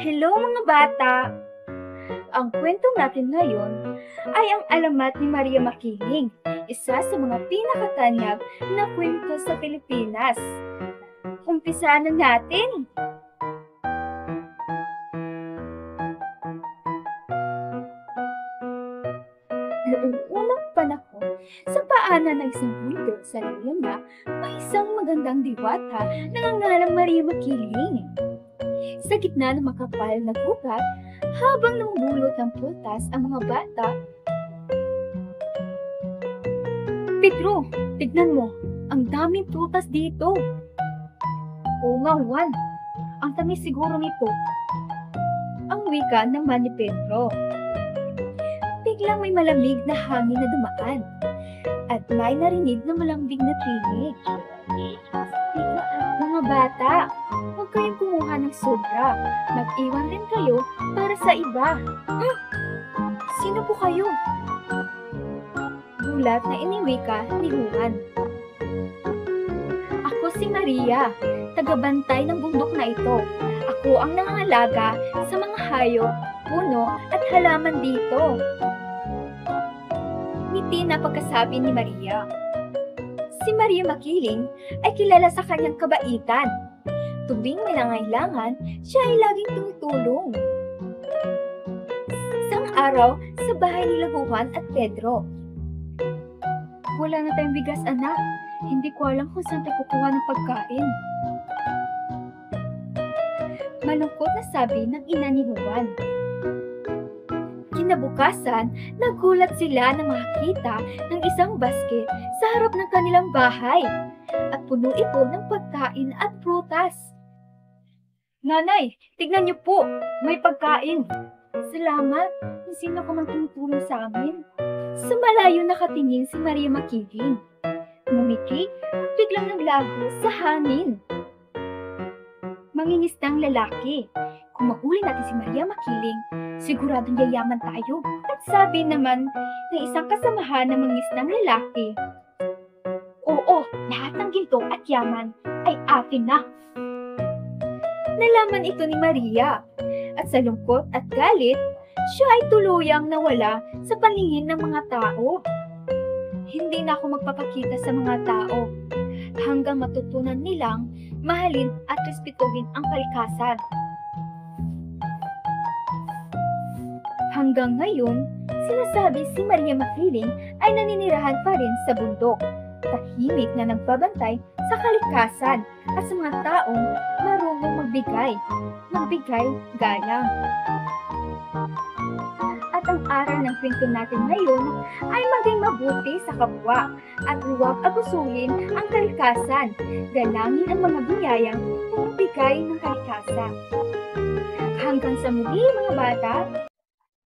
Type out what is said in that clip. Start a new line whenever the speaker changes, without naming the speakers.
Hello mga bata! Ang kwento natin ngayon ay ang alamat ni Maria Makiling, isa sa mga pinakatanyag na kwento sa Pilipinas. Umpisa na natin! Noong unang panahon, sa paanan ng isang bundok sa Laguna, may isang magandang diwata na nangangalang Maria Makiling. Sa gitna ng makapal na gubat, habang namumulot ng prutas ang mga bata, Pedro, tignan mo, ang daming prutas dito. Oo nga, Juan, ang tamis siguro nito. Ang wika naman ni Pedro. Biglang may malamig na hangin na dumaan, at may narinig na malambing na tinig. Mga bata, huwag kayong kumuha ng sobra. Mag-iwan rin kayo para sa iba. Sino po kayo? Gulat na iniwika ni Juan. Ako si Maria, tagabantay ng bundok na ito. Ako ang nangangalaga sa mga hayop, puno at halaman dito. Ngiti na pagkasabi ni Maria. Si Maria Makiling ay kilala sa kanyang kabaitan. Tuwing may nangailangan, siya ay laging tumutulong. Isang araw, sa bahay nila Juan at Pedro. Wala na tayong bigas, anak. Hindi ko alam kung saan tayo kukuha ng pagkain. Malungkot na sabi ng ina ni Juan. Kinabukasan, nagulat sila na makakita ng isang basket sa harap ng kanilang bahay at puno ito ng pagkain at prutas. Nanay, tignan niyo po, may pagkain. Salamat, sino ka man tumutulong sa amin? Sa malayo nakatingin si Maria Makiling. Ngumiti at biglang naglago sa hangin. Mangingisdang lalaki. Kung mahuli natin si Maria Makiling, siguradong yayaman tayo. At sabi naman ng isang kasamahan ng mangingisdang lalaki, oo, lahat ng ginto at yaman ay atin na. Nalaman ito ni Maria, at sa lungkot at galit, siya ay tuluyang nawala sa paningin ng mga tao. Hindi na ako magpapakita sa mga tao hanggang matutunan nilang mahalin at respetuhin ang kalikasan. Hanggang ngayon, sinasabi si Maria Makiling ay naninirahan pa rin sa bundok, tahimik na nagbabantay sa kalikasan at sa mga taong marunong magbigay galang. At ang aral ng kwento natin ngayon ay maging mabuti sa kapwa at huwag abusuhin ang kalikasan. Galangin ang mga biyayang bumibigay ng kalikasan. Hanggang sa muli mga bata,